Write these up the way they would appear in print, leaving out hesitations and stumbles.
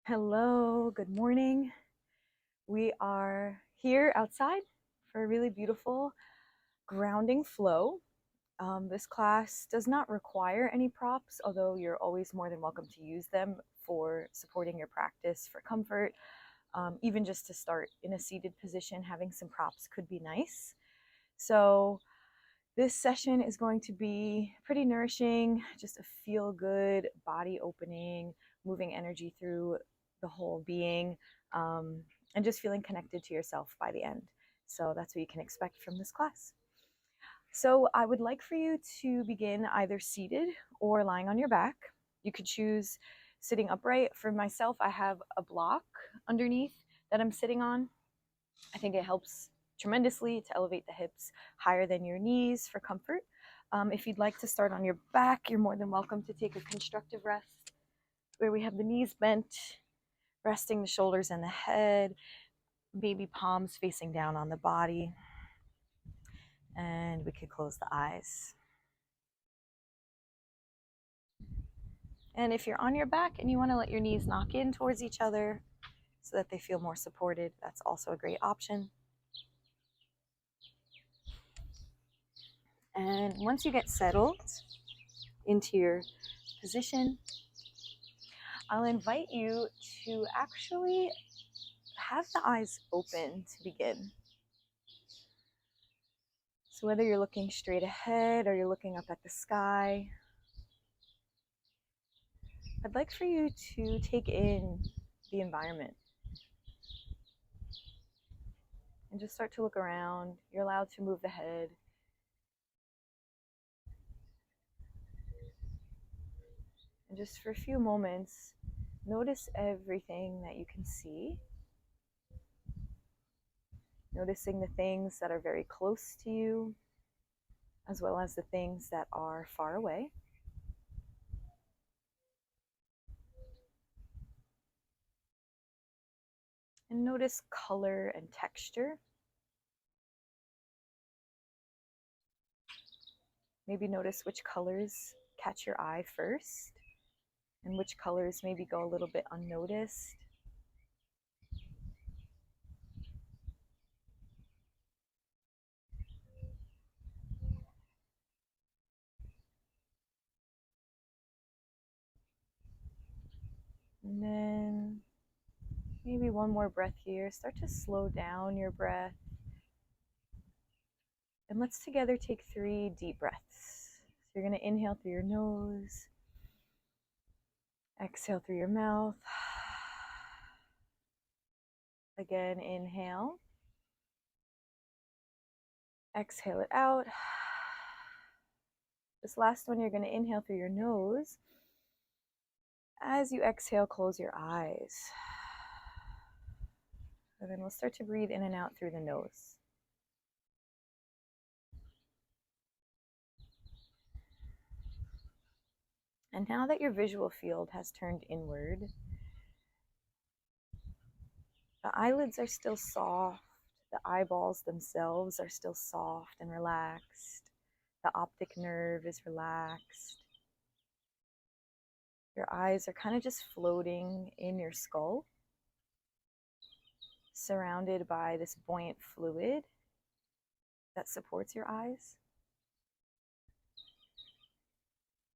Hello, good morning. We are here outside for a really beautiful grounding flow. This class does not require any props, although you're always more than welcome to use them for supporting your practice for comfort. Even just to start in a seated position, having some props could be nice. So this session is going to be pretty nourishing, just a feel good, body opening, moving energy through the whole being, and just feeling connected to yourself by the end. So that's what you can expect from this class. So I would like for you to begin either seated or lying on your back. You could choose sitting upright. For myself, I have a block underneath that I'm sitting on. I think it helps tremendously to elevate the hips higher than your knees for comfort. If you'd like to start on your back, you're more than welcome to take a constructive rest where we have the knees bent, resting the shoulders and the head, baby palms facing down on the body, and we could close the eyes. And if you're on your back and you want to let your knees knock in towards each other so that they feel more supported, that's also a great option. And once you get settled into your position, I'll invite you to actually have the eyes open to begin. So whether you're looking straight ahead or you're looking up at the sky, I'd like for you to take in the environment and just start to look around. You're allowed to move the head. And just for a few moments, notice everything that you can see. Noticing the things that are very close to you, as well as the things that are far away. And notice color and texture. Maybe notice which colors catch your eye first, and which colors maybe go a little bit unnoticed. And then maybe one more breath here. Start to slow down your breath. And let's together take 3 deep breaths. So you're going to inhale through your nose, exhale through your mouth. Again, inhale. Exhale it out. This last one, you're going to inhale through your nose. As you exhale, close your eyes. And then we'll start to breathe in and out through the nose. And now that your visual field has turned inward, the eyelids are still soft. The eyeballs themselves are still soft and relaxed. The optic nerve is relaxed. Your eyes are kind of just floating in your skull, surrounded by this buoyant fluid that supports your eyes.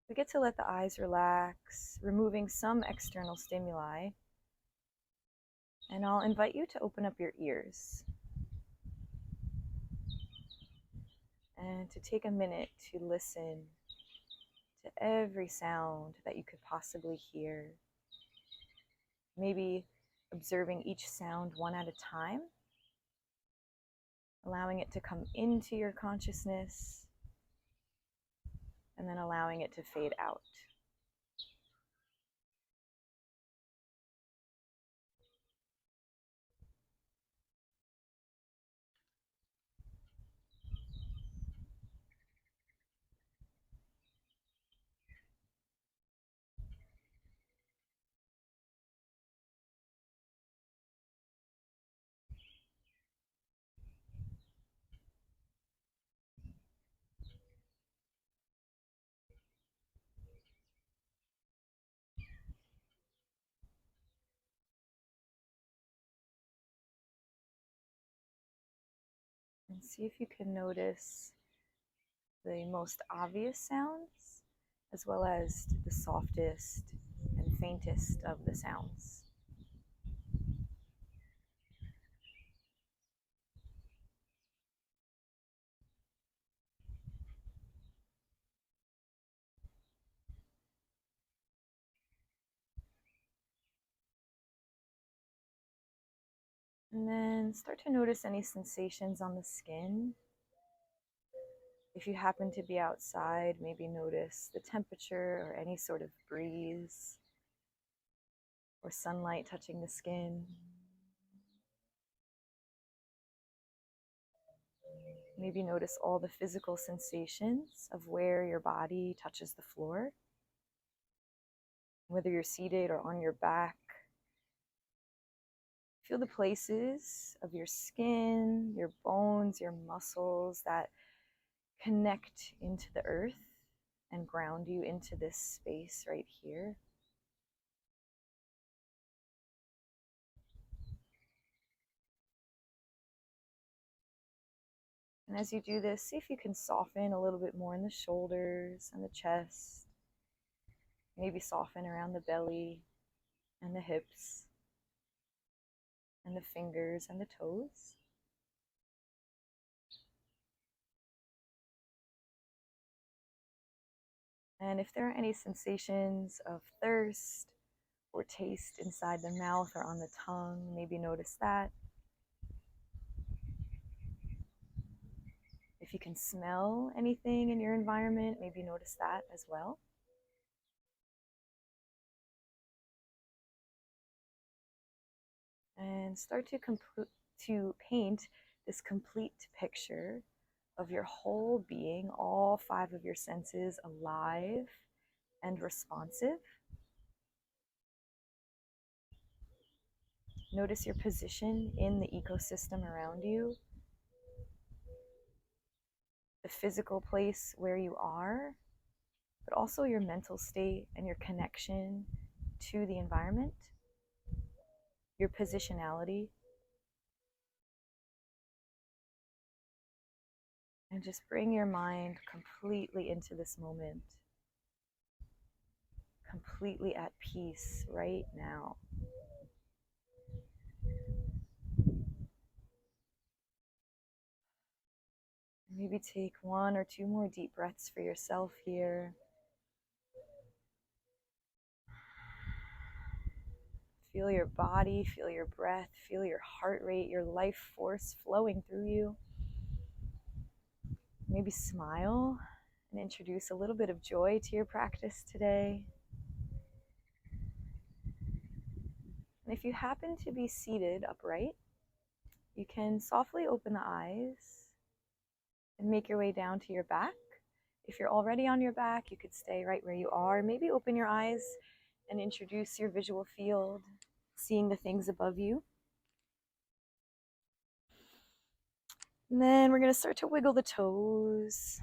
We get to let the eyes relax, removing some external stimuli. And I'll invite you to open up your ears and to take a minute to listen to every sound that you could possibly hear. Maybe observing each sound one at a time, allowing it to come into your consciousness, and then allowing it to fade out. see if you can notice the most obvious sounds as well as the softest and faintest of the sounds. And then start to notice any sensations on the skin. If you happen to be outside, maybe notice the temperature or any sort of breeze or sunlight touching the skin. Maybe notice all the physical sensations of where your body touches the floor, whether you're seated or on your back. Feel the places of your skin, your bones, your muscles that connect into the earth and ground you into this space right here. And as you do this, see if you can soften a little bit more in the shoulders and the chest. Maybe soften around the belly and the hips and the fingers and the toes. And if there are any sensations of thirst or taste inside the mouth or on the tongue, maybe notice that. If you can smell anything in your environment, maybe notice that as well. And start to paint this complete picture of your whole being, all 5 of your senses alive and responsive. Notice your position in the ecosystem around you, the physical place where you are, but also your mental state and your connection to the environment, your positionality. And just bring your mind completely into this moment, completely at peace right now. Maybe take 1 or 2 more deep breaths for yourself here. Feel your body, feel your breath, feel your heart rate, your life force flowing through you. Maybe smile and introduce a little bit of joy to your practice today. And if you happen to be seated upright, you can softly open the eyes and make your way down to your back. If you're already on your back, you could stay right where you are. Maybe open your eyes and introduce your visual field, seeing the things above you. And then we're going to start to wiggle the toes.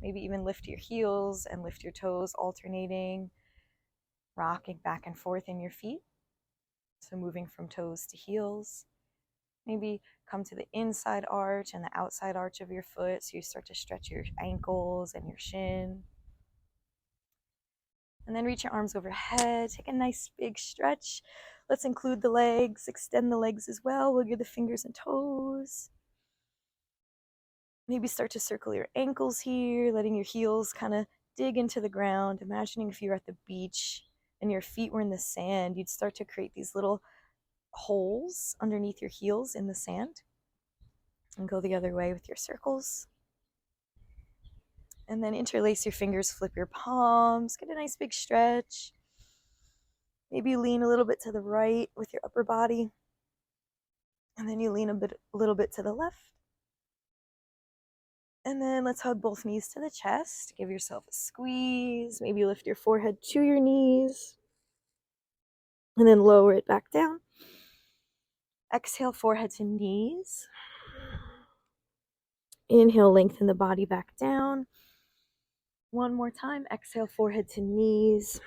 Maybe even lift your heels and lift your toes, alternating, rocking back and forth in your feet. So moving from toes to heels. Maybe come to the inside arch and the outside arch of your foot, so you start to stretch your ankles and your shin. And then reach your arms overhead. Take a nice big stretch. Let's include the legs, extend the legs as well. Wiggle the fingers and toes. Maybe start to circle your ankles here, letting your heels kind of dig into the ground. Imagining if you were at the beach and your feet were in the sand, you'd start to create these little holes underneath your heels in the sand. And go the other way with your circles. And then interlace your fingers, flip your palms, get a nice big stretch. Maybe lean a little bit to the right with your upper body. And then you lean a little bit to the left. And then let's hug both knees to the chest. Give yourself a squeeze. Maybe lift your forehead to your knees. And then lower it back down. Exhale, forehead to knees. Inhale, lengthen the body back down. One more time. Exhale, forehead to knees.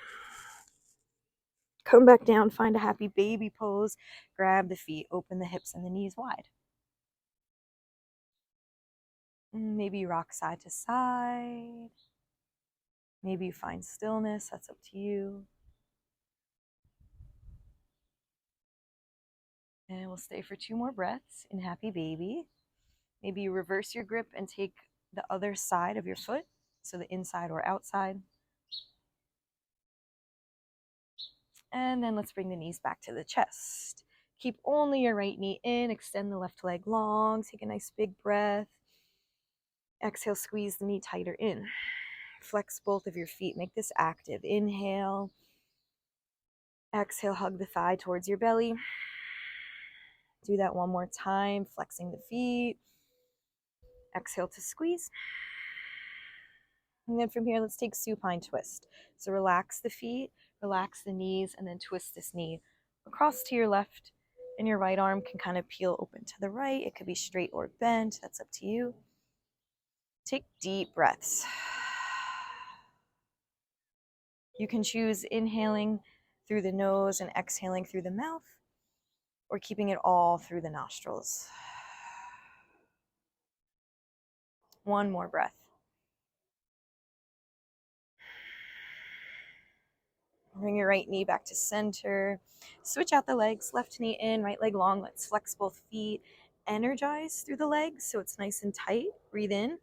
Come back down, find a happy baby pose. Grab the feet, open the hips and the knees wide. Maybe you rock side to side. Maybe you find stillness. That's up to you. And we'll stay for 2 more breaths in Happy Baby. Maybe you reverse your grip and take the other side of your foot, so the inside or outside. And then let's bring the knees back to the chest. Keep only your right knee in, extend the left leg long, take a nice big breath. Exhale, squeeze the knee tighter in. Flex both of your feet, make this active. Inhale. Exhale, hug the thigh towards your belly. Do that one more time, flexing the feet. Exhale to squeeze. And then from here, let's take supine twist. So relax the feet, relax the knees, and then twist this knee across to your left. And your right arm can kind of peel open to the right. It could be straight or bent. That's up to you. Take deep breaths. You can choose inhaling through the nose and exhaling through the mouth, or keeping it all through the nostrils. One more breath. Bring your right knee back to center. Switch out the legs, left knee in, right leg long. Let's flex both feet. Energize through the legs so it's nice and tight. Breathe in.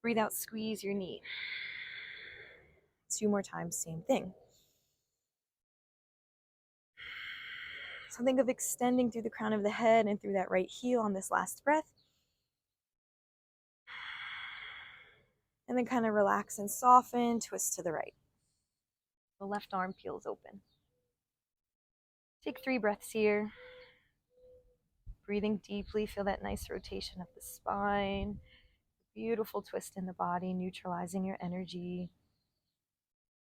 Breathe out, squeeze your knee. 2 more times, same thing. So think of extending through the crown of the head and through that right heel on this last breath. And then kind of relax and soften, twist to the right. The left arm peels open. Take 3 breaths here. Breathing deeply, feel that nice rotation of the spine. Beautiful twist in the body, neutralizing your energy.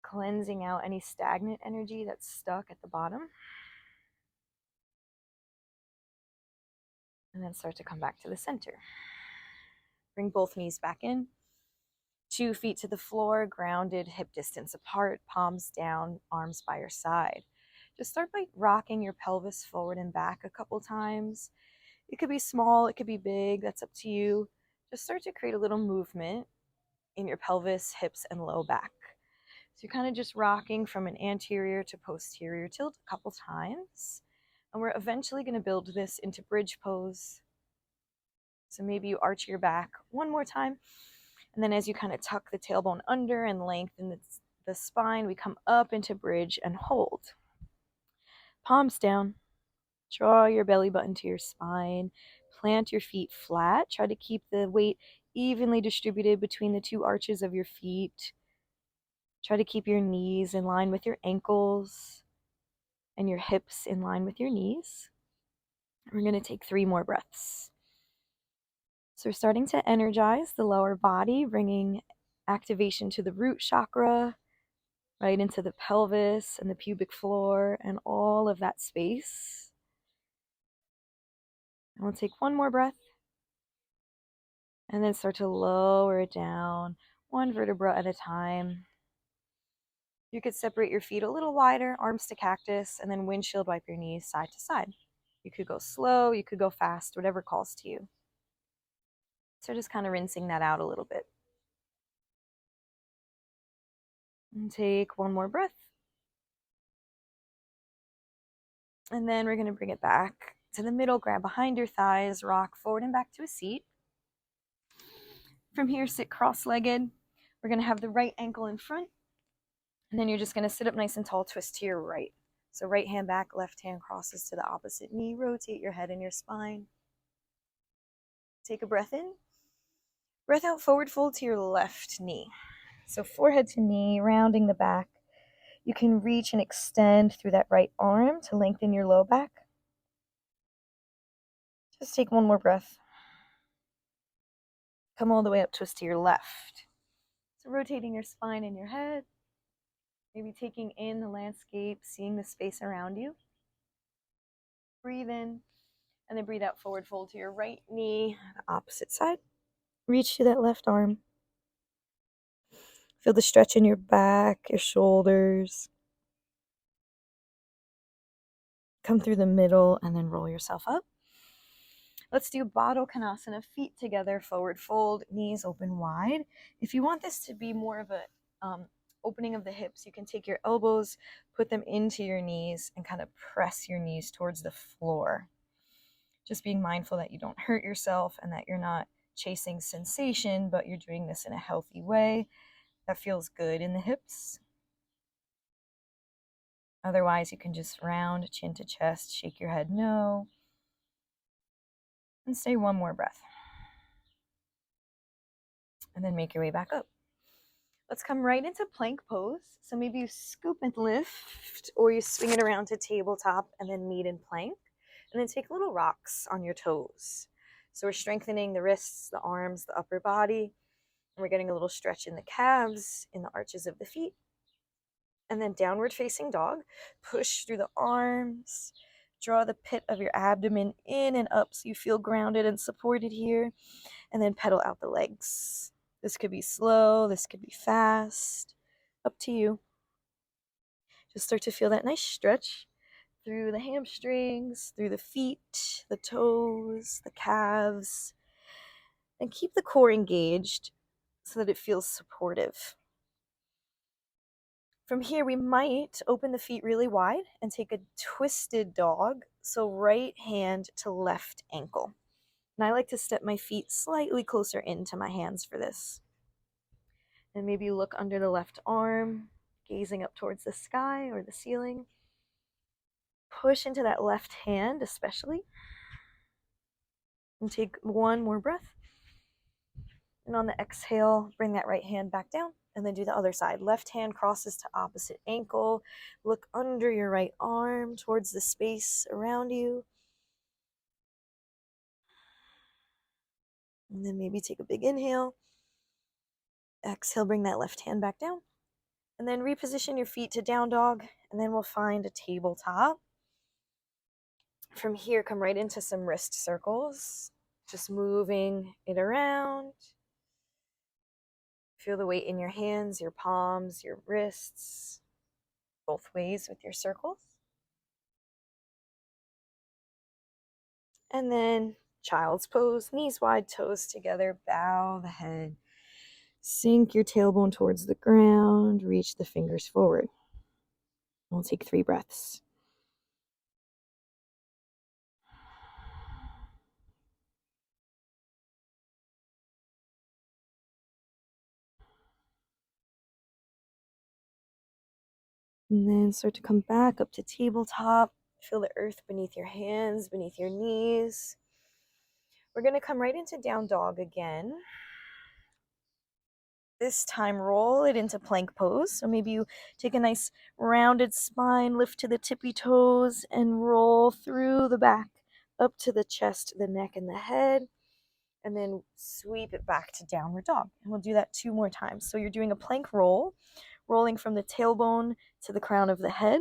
Cleansing out any stagnant energy that's stuck at the bottom. And then start to come back to the center. Bring both knees back in. 2 feet to the floor, grounded, hip distance apart, palms down, arms by your side. Just start by rocking your pelvis forward and back a couple times. It could be small, it could be big, that's up to you. Just start to create a little movement in your pelvis, hips, and low back. So you're kind of just rocking from an anterior to posterior tilt a couple times. And we're eventually going to build this into bridge pose. So maybe you arch your back one more time. And then as you kind of tuck the tailbone under and lengthen the spine, we come up into bridge and hold. Palms down. Draw your belly button to your spine. Plant your feet flat. Try to keep the weight evenly distributed between the 2 arches of your feet. Try to keep your knees in line with your ankles and your hips in line with your knees. We're going to take 3 more breaths. So we're starting to energize the lower body, bringing activation to the root chakra, right into the pelvis and the pubic floor and all of that space. And we'll take 1 more breath and then start to lower it down 1 vertebra at a time. You could separate your feet a little wider, arms to cactus, and then windshield wipe your knees side to side. You could go slow, you could go fast, whatever calls to you. So just kind of rinsing that out a little bit. And take 1 more breath. And then we're going to bring it back to the middle, grab behind your thighs, rock forward and back to a seat. From here, sit cross-legged. We're going to have the right ankle in front. And then you're just going to sit up nice and tall, twist to your right. So right hand back, left hand crosses to the opposite knee. Rotate your head and your spine. Take a breath in. Breath out, forward fold to your left knee. So forehead to knee, rounding the back. You can reach and extend through that right arm to lengthen your low back. Just take 1 more breath. Come all the way up, twist to your left. So rotating your spine and your head. Maybe taking in the landscape, seeing the space around you. Breathe in, and then breathe out, forward fold to your right knee, the opposite side. Reach to that left arm. Feel the stretch in your back, your shoulders. Come through the middle and then roll yourself up. Let's do Baddha Konasana, feet together, forward fold, knees open wide. If you want this to be more of a opening of the hips, you can take your elbows, put them into your knees, and kind of press your knees towards the floor. Just being mindful that you don't hurt yourself and that you're not chasing sensation, but you're doing this in a healthy way that feels good in the hips. Otherwise, you can just round chin to chest, shake your head no, and stay one more breath. And then make your way back up. Let's come right into plank pose. So maybe you scoop and lift, or you swing it around to tabletop and then meet in plank. And then take little rocks on your toes. So we're strengthening the wrists, the arms, the upper body. And we're getting a little stretch in the calves, in the arches of the feet. And then downward facing dog. Push through the arms. Draw the pit of your abdomen in and up so you feel grounded and supported here. And then pedal out the legs. This could be slow, this could be fast. Up to you. Just start to feel that nice stretch through the hamstrings, through the feet, the toes, the calves. And keep the core engaged so that it feels supportive. From here, we might open the feet really wide and take a twisted dog. So right hand to left ankle. And I like to step my feet slightly closer into my hands for this. And maybe look under the left arm, gazing up towards the sky or the ceiling. Push into that left hand especially. And take one more breath. And on the exhale, bring that right hand back down. And then do the other side. Left hand crosses to opposite ankle. Look under your right arm towards the space around you. And then maybe take a big inhale. Exhale, bring that left hand back down. And then reposition your feet to down dog. And then we'll find a tabletop. From here, come right into some wrist circles. Just moving it around. Feel the weight in your hands, your palms, your wrists, both ways with your circles. And then child's pose, knees wide, toes together, bow the head. Sink your tailbone towards the ground, reach the fingers forward. We'll take 3 breaths. And then start to come back up to tabletop. Feel the earth beneath your hands, beneath your knees. We're going to come right into down dog again. This time, roll it into plank pose. So maybe you take a nice rounded spine, lift to the tippy toes, and roll through the back, up to the chest, the neck, and the head. And then sweep it back to downward dog. And we'll do that 2 more times. So you're doing a plank roll, rolling from the tailbone to the crown of the head,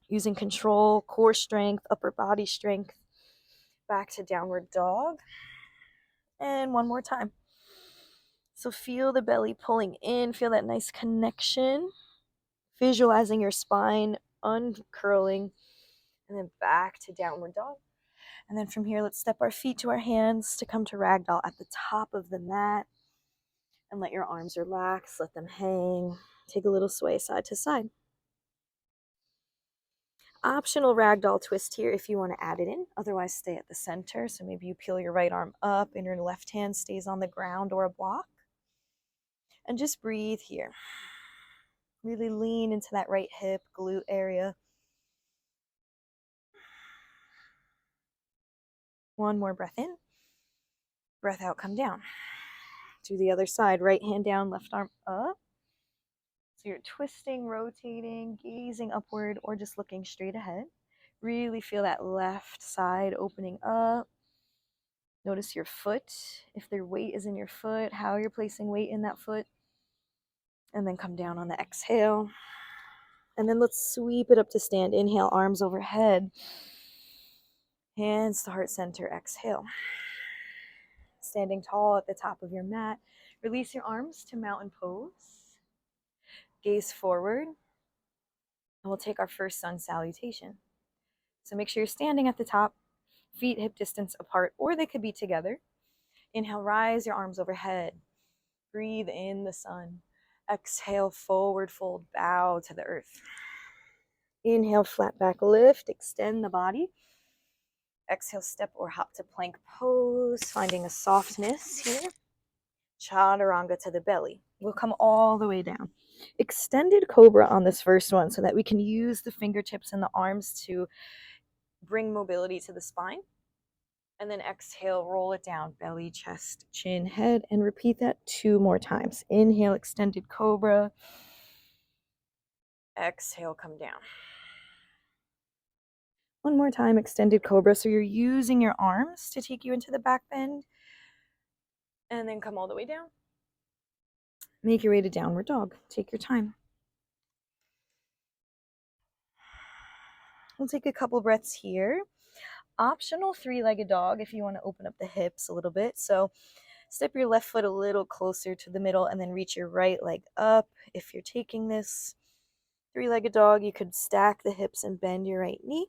using control, core strength, upper body strength, back to downward dog. And 1 more time. So feel the belly pulling in, feel that nice connection, visualizing your spine uncurling, and then back to downward dog. And then from here, let's step our feet to our hands to come to ragdoll at the top of the mat. And let your arms relax, let them hang. Take a little sway side to side. Optional ragdoll twist here if you want to add it in. Otherwise, stay at the center. So maybe you peel your right arm up and your left hand stays on the ground or a block. And just breathe here. Really lean into that right hip, glute area. 1 more breath in. Breath out, come down. Do the other side. Right hand down, left arm up. So you're twisting, rotating, gazing upward, or just looking straight ahead. Really feel that left side opening up. Notice your foot. If their weight is in your foot, how you're placing weight in that foot. And then come down on the exhale. And then let's sweep it up to stand. Inhale, arms overhead. Hands to heart center. Exhale. Standing tall at the top of your mat. Release your arms to mountain pose. Gaze forward. And we'll take our first sun salutation. So make sure you're standing at the top. Feet hip distance apart, or they could be together. Inhale, rise your arms overhead. Breathe in the sun. Exhale, forward fold, bow to the earth. Inhale, flat back lift, extend the body. Exhale, step or hop to plank pose, finding a softness here. Chaturanga to the belly. We'll come all the way down. Extended cobra on this first one so that we can use the fingertips and the arms to bring mobility to the spine. And then exhale, roll it down, belly, chest, chin, head, and repeat that 2 more times. Inhale, extended cobra. Exhale, come down. One more time, extended cobra. So you're using your arms to take you into the back bend. And then come all the way down. Make your way to downward dog. Take your time. We'll take a couple breaths here. Optional 3-legged dog if you want to open up the hips a little bit. So step your left foot a little closer to the middle and then reach your right leg up. If you're taking this 3-legged dog, you could stack the hips and bend your right knee.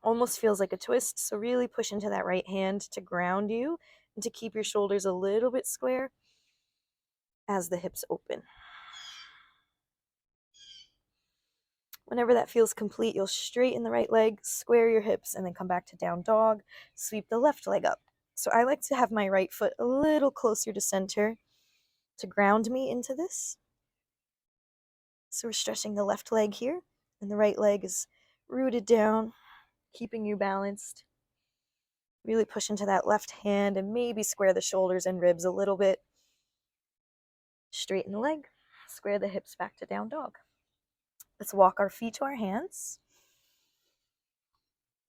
Almost feels like a twist, so really push into that right hand to ground you and to keep your shoulders a little bit square as the hips open. Whenever that feels complete, you'll straighten the right leg, square your hips, and then come back to down dog. Sweep the left leg up. So I like to have my right foot a little closer to center to ground me into this. So we're stretching the left leg here, and the right leg is rooted down, keeping you balanced. Really push into that left hand and maybe square the shoulders and ribs a little bit. Straighten the leg, square the hips back to down dog. Let's walk our feet to our hands.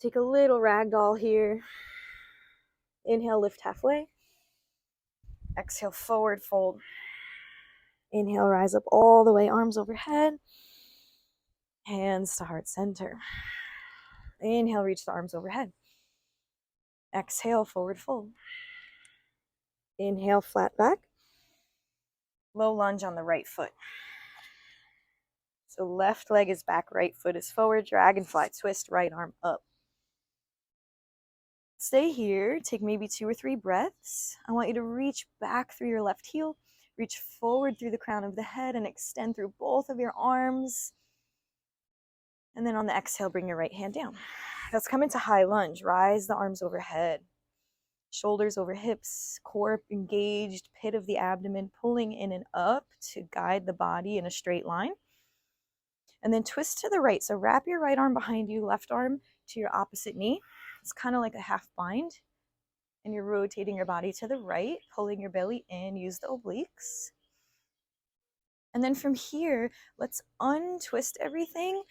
Take a little ragdoll here. Inhale, lift halfway. Exhale, forward fold. Inhale, rise up all the way, arms overhead. Hands to heart center. Inhale, reach the arms overhead. Exhale, forward fold. Inhale, flat back. Low lunge on the right foot. So left leg is back, right foot is forward. Dragonfly twist, right arm up. Stay here. Take maybe 2 or 3 breaths. I want you to reach back through your left heel. Reach forward through the crown of the head and extend through both of your arms. And then on the exhale, bring your right hand down. Let's come into high lunge. Rise the arms overhead. Shoulders over hips, core engaged, pit of the abdomen pulling in and up to guide the body in a straight line. And then twist to the right. So wrap your right arm behind you, left arm to your opposite knee. It's kind of like a half bind. And you're rotating your body to the right, pulling your belly in, use the obliques. And then from here, let's untwist everything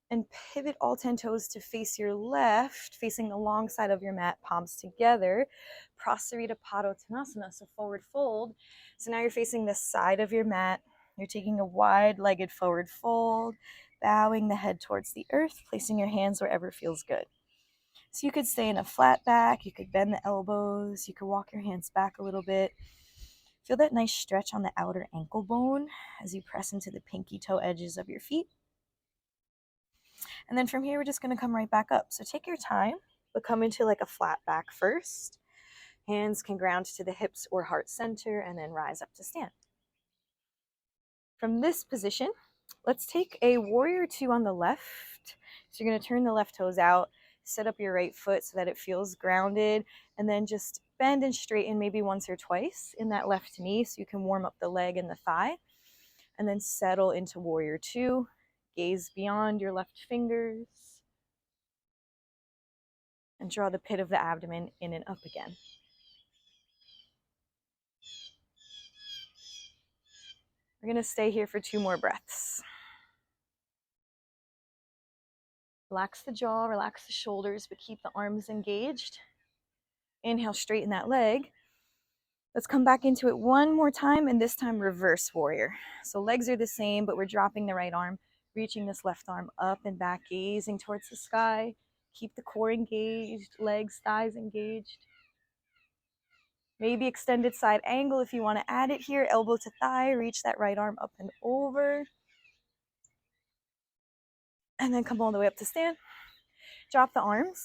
and pivot all 10 toes to face your left, facing the long side of your mat, palms together. Prasarita Padottanasana, so forward fold. So now you're facing the side of your mat. You're taking a wide-legged forward fold, bowing the head towards the earth, placing your hands wherever feels good. So you could stay in a flat back, you could bend the elbows, you could walk your hands back a little bit. Feel that nice stretch on the outer ankle bone as you press into the pinky toe edges of your feet. And then from here, we're just going to come right back up. So take your time, but come into like a flat back first. Hands can ground to the hips or heart center and then rise up to stand. From this position, let's take a warrior 2 on the left. So you're going to turn the left toes out, set up your right foot so that it feels grounded, and then just bend and straighten maybe once or twice in that left knee so you can warm up the leg and the thigh. And then settle into warrior 2. Gaze beyond your left fingers. And draw the pit of the abdomen in and up again. We're going to stay here for 2 more breaths. Relax the jaw, relax the shoulders, but keep the arms engaged. Inhale, straighten that leg. Let's come back into it one more time, and this time reverse warrior. So legs are the same, but we're dropping the right arm, reaching this left arm up and back, gazing towards the sky. Keep the core engaged, legs, thighs engaged. Maybe extended side angle if you want to add it here. Elbow to thigh, reach that right arm up and over. And then come all the way up to stand. Drop the arms.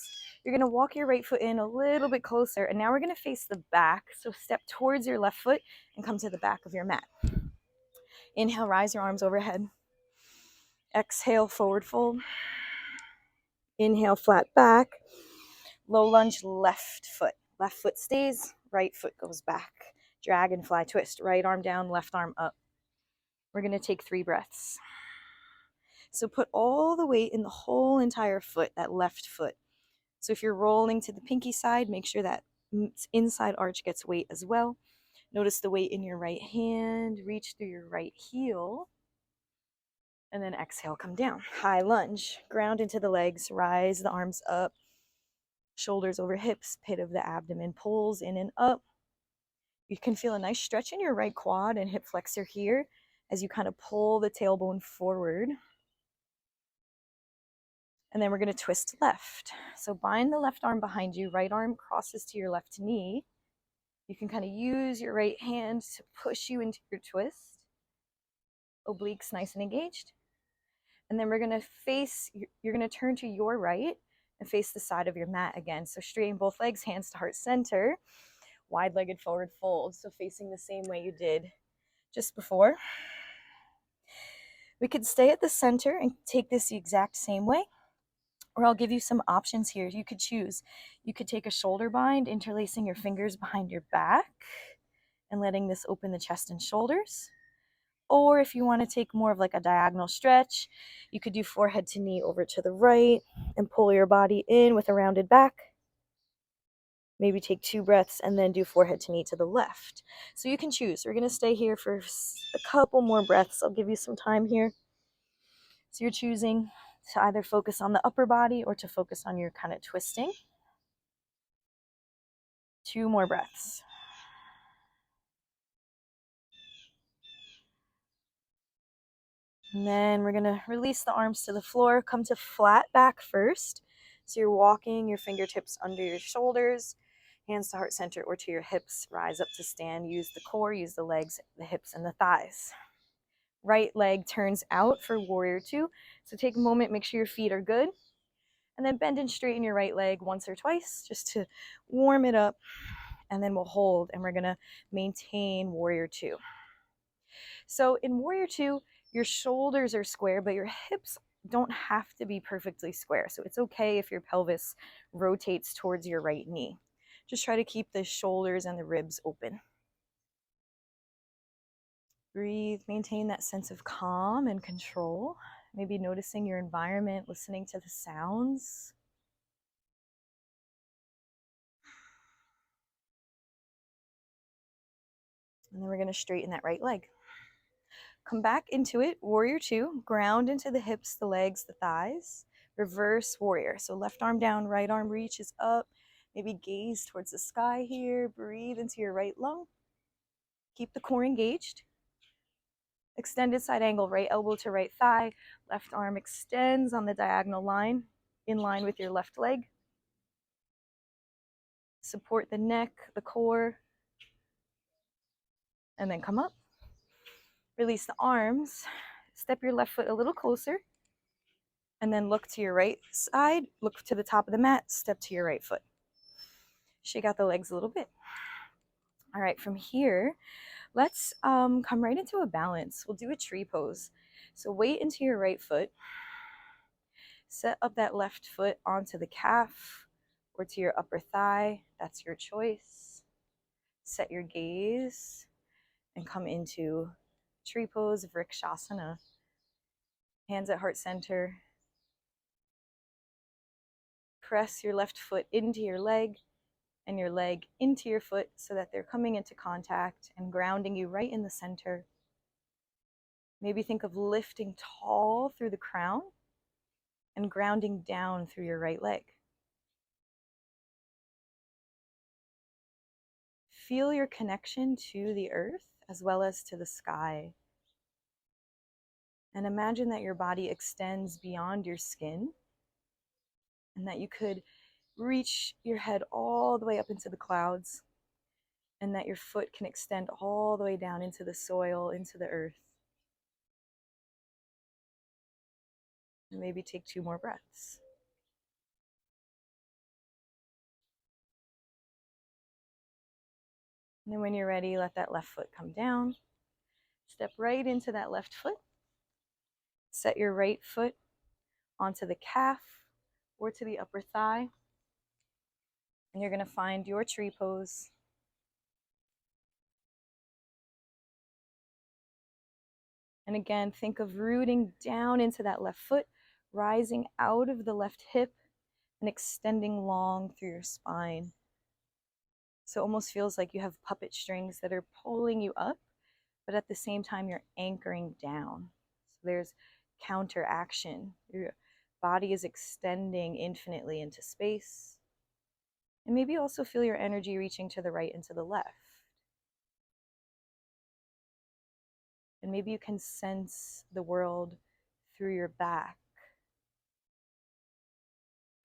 You're going to walk your right foot in a little bit closer, and now we're going to face the back. So step towards your left foot and come to the back of your mat. Inhale, rise your arms overhead. Exhale, forward fold. Inhale, flat back. Low lunge, left foot. Left foot stays, right foot goes back. Dragonfly twist, right arm down, left arm up. We're going to take 3 breaths. So put all the weight in the whole entire foot, that left foot. So if you're rolling to the pinky side, make sure that inside arch gets weight as well. Notice the weight in your right hand, reach through your right heel, and then exhale, come down. High lunge, ground into the legs, rise the arms up, shoulders over hips, pit of the abdomen pulls in and up. You can feel a nice stretch in your right quad and hip flexor here as you kind of pull the tailbone forward. And then we're going to twist left. So bind the left arm behind you, right arm crosses to your left knee. You can kind of use your right hand to push you into your twist. Obliques nice and engaged. And then we're going to you're going to turn to your right and face the side of your mat again. So straighten both legs, hands to heart center, wide-legged forward fold. So facing the same way you did just before. We could stay at the center and take this the exact same way, or I'll give you some options here. You could choose. You could take a shoulder bind, interlacing your fingers behind your back and letting this open the chest and shoulders. Or if you want to take more of like a diagonal stretch, you could do forehead to knee over to the right and pull your body in with a rounded back. Maybe take 2 breaths and then do forehead to knee to the left. So you can choose. We're going to stay here for a couple more breaths. I'll give you some time here. So you're choosing to either focus on the upper body or to focus on your kind of twisting. 2 more breaths. And then we're going to release the arms to the floor. Come to flat back first. So you're walking your fingertips under your shoulders, hands to heart center or to your hips. Rise up to stand. Use the core, use the legs, the hips, and the thighs. Right leg turns out for warrior 2. So take a moment, make sure your feet are good. And then bend and straighten your right leg once or twice just to warm it up. And then we'll hold, and we're going to maintain warrior 2. So in warrior 2, your shoulders are square, but your hips don't have to be perfectly square. So it's okay if your pelvis rotates towards your right knee. Just try to keep the shoulders and the ribs open. Breathe, maintain that sense of calm and control. Maybe noticing your environment, listening to the sounds. And then we're going to straighten that right leg. Come back into it, warrior 2, ground into the hips, the legs, the thighs. Reverse warrior. So left arm down, right arm reaches up. Maybe gaze towards the sky here. Breathe into your right lung. Keep the core engaged. Extended side angle, right elbow to right thigh. Left arm extends on the diagonal line, in line with your left leg. Support the neck, the core. And then come up. Release the arms. Step your left foot a little closer. And then look to your right side, look to the top of the mat, step to your right foot. Shake out the legs a little bit. All right, from here, let's come right into a balance. We'll do a tree pose. So weight into your right foot. Set up that left foot onto the calf or to your upper thigh. That's your choice. Set your gaze and come into tree pose, Vrikshasana. Hands at heart center. Press your left foot into your leg and your leg into your foot so that they're coming into contact and grounding you right in the center. Maybe think of lifting tall through the crown and grounding down through your right leg. Feel your connection to the earth as well as to the sky. And imagine that your body extends beyond your skin and that you could reach your head all the way up into the clouds and that your foot can extend all the way down into the soil, into the earth. And maybe take 2 more breaths. And then when you're ready, let that left foot come down. Step right into that left foot. Set your right foot onto the calf or to the upper thigh. And you're going to find your tree pose. And again, think of rooting down into that left foot, rising out of the left hip and extending long through your spine. So it almost feels like you have puppet strings that are pulling you up, but at the same time, you're anchoring down. So there's counteraction. Your body is extending infinitely into space. And maybe also feel your energy reaching to the right and to the left. And maybe you can sense the world through your back,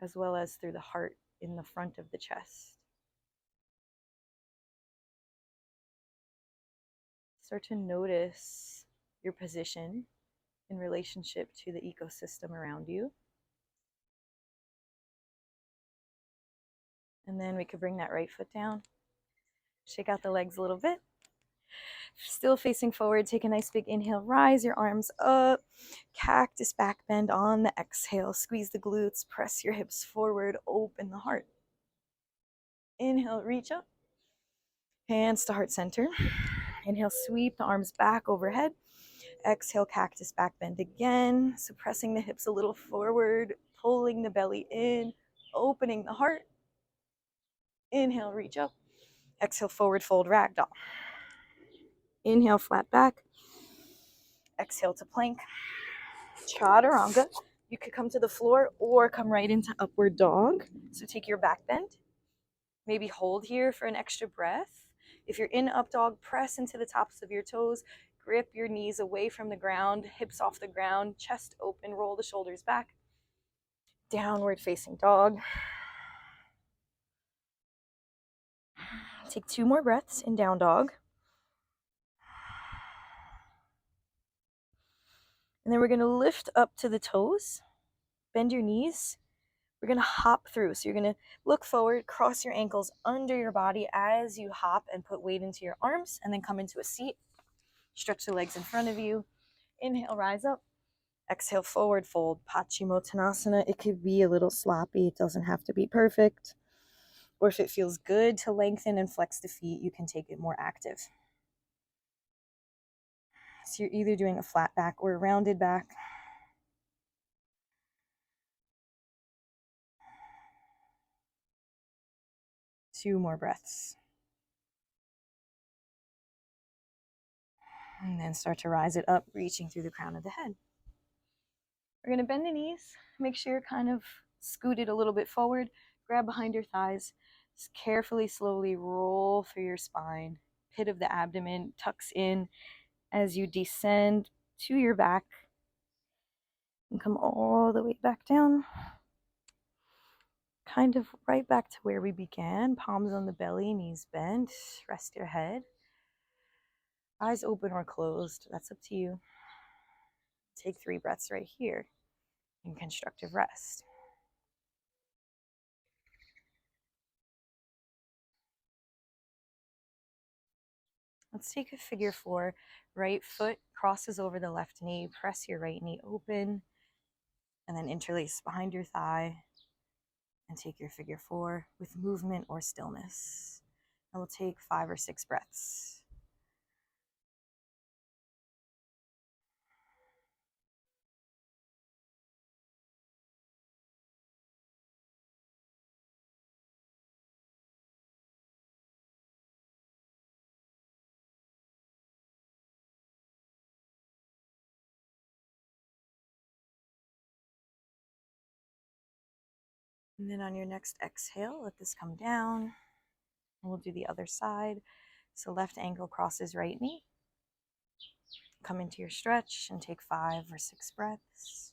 as well as through the heart in the front of the chest. Start to notice your position in relationship to the ecosystem around you. And then we could bring that right foot down. Shake out the legs a little bit. Still facing forward, take a nice big inhale, rise your arms up, cactus back bend on the exhale, squeeze the glutes, press your hips forward, open the heart. Inhale, reach up, hands to heart center. Inhale, sweep the arms back overhead. Exhale, cactus back bend again, suppressing the hips a little forward, pulling the belly in, opening the heart. Inhale, reach up. Exhale, forward fold, ragdoll. Inhale, flat back. Exhale to plank. Chaturanga. You could come to the floor or come right into upward dog. So take your back bend. Maybe hold here for an extra breath. If you're in up dog, press into the tops of your toes. Grip your knees away from the ground, hips off the ground, chest open, roll the shoulders back. Downward facing dog. Take 2 more breaths in down dog. And then we're going to lift up to the toes, bend your knees. We're going to hop through. So you're going to look forward, cross your ankles under your body as you hop and put weight into your arms, and then come into a seat. Stretch the legs in front of you. Inhale, rise up. Exhale, forward fold, Paschimottanasana. It could be a little sloppy. It doesn't have to be perfect. Or if it feels good to lengthen and flex the feet, you can take it more active. So you're either doing a flat back or a rounded back. Two more breaths. And then start to rise it up, reaching through the crown of the head. We're going to bend the knees. Make sure you're kind of scooted a little bit forward. Grab behind your thighs. Just carefully, slowly roll through your spine. Pit of the abdomen tucks in as you descend to your back and come all the way back down. Kind of right back to where we began. Palms on the belly, knees bent. Rest your head. Eyes open or closed. That's up to you. Take 3 breaths right here in constructive rest. Let's take a figure 4. Right foot crosses over the left knee. Press your right knee open and then interlace behind your thigh and take your figure 4 with movement or stillness. And we'll take 5 or 6 breaths. And then on your next exhale, let this come down. And we'll do the other side. So left ankle crosses right knee. Come into your stretch and take 5 or 6 breaths.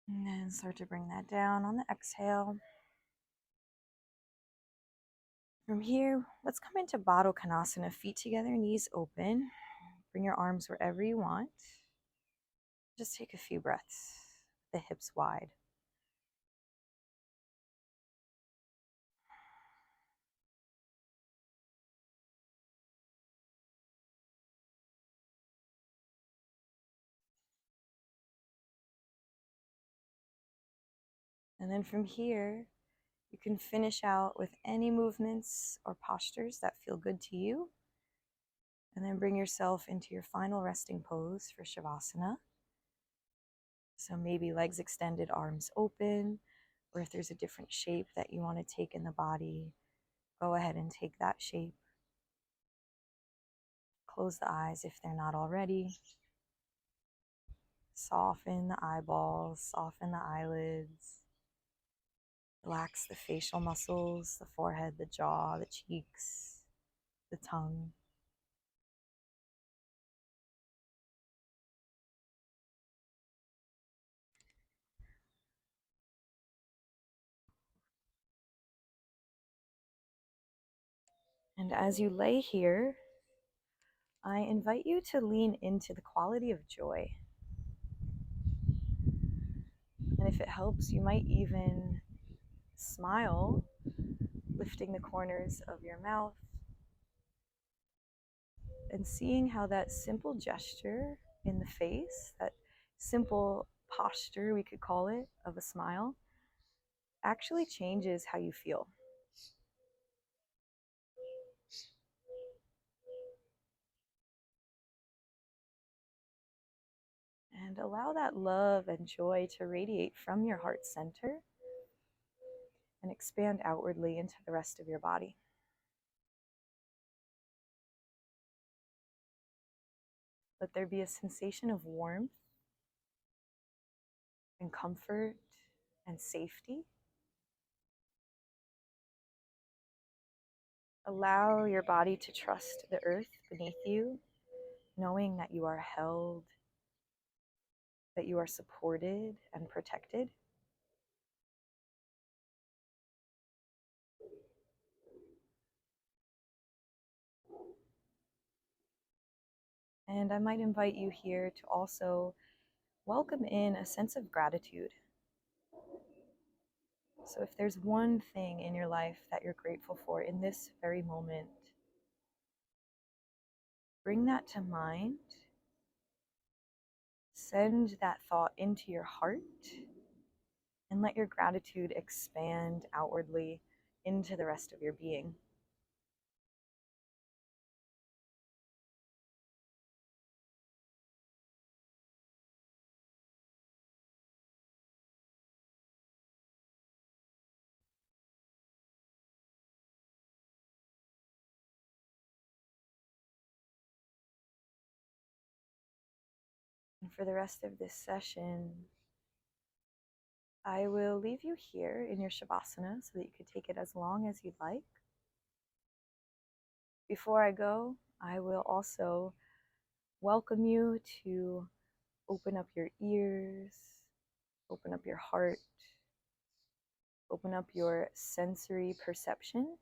And then start to bring that down on the exhale. From here, let's come into Baddha Konasana, feet together, knees open. Bring your arms wherever you want. Just take a few breaths, the hips wide. And then from here, you can finish out with any movements or postures that feel good to you. And then bring yourself into your final resting pose for Shavasana. So maybe legs extended, arms open, or if there's a different shape that you want to take in the body, go ahead and take that shape. Close the eyes if they're not already. Soften the eyeballs, soften the eyelids. Relax the facial muscles, the forehead, the jaw, the cheeks, the tongue. And as you lay here, I invite you to lean into the quality of joy. And if it helps, you might even smile, lifting the corners of your mouth and seeing how that simple gesture in the face, that simple posture, we could call it, of a smile, actually changes how you feel. And allow that love and joy to radiate from your heart center and expand outwardly into the rest of your body. Let there be a sensation of warmth and comfort and safety. Allow your body to trust the earth beneath you, knowing that you are held, that you are supported and protected. And I might invite you here to also welcome in a sense of gratitude. So if there's one thing in your life that you're grateful for in this very moment, bring that to mind. Send that thought into your heart and let your gratitude expand outwardly into the rest of your being. And for the rest of this session, I will leave you here in your Shavasana so that you could take it as long as you'd like. Before I go, I will also welcome you to open up your ears, open up your heart, open up your sensory perception,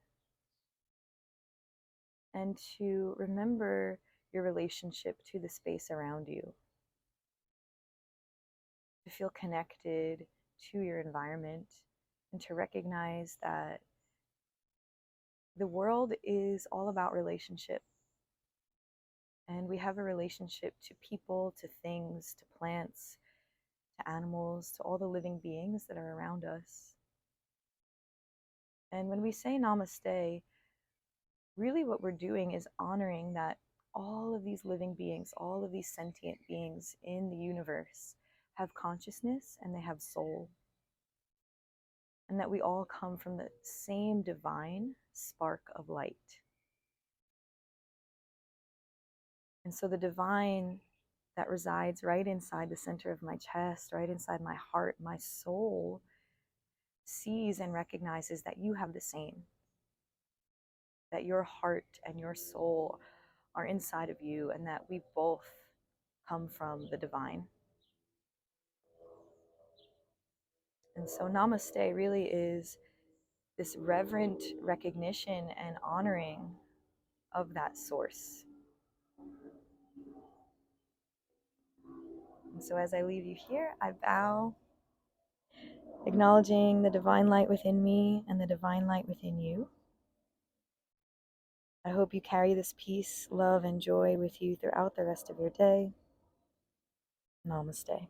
and to remember your relationship to the space around you. To feel connected to your environment and to recognize that the world is all about relationship. And we have a relationship to people, to things, to plants, to animals, to all the living beings that are around us. And when we say namaste, really what we're doing is honoring that all of these living beings, all of these sentient beings in the universe have consciousness and they have soul. And that we all come from the same divine spark of light. And so the divine that resides right inside the center of my chest, right inside my heart, my soul, sees and recognizes that you have the same. That your heart and your soul are inside of you, and that we both come from the divine. And so namaste really is this reverent recognition and honoring of that source. And so as I leave you here, I bow, acknowledging the divine light within me and the divine light within you. I hope you carry this peace, love, and joy with you throughout the rest of your day. Namaste.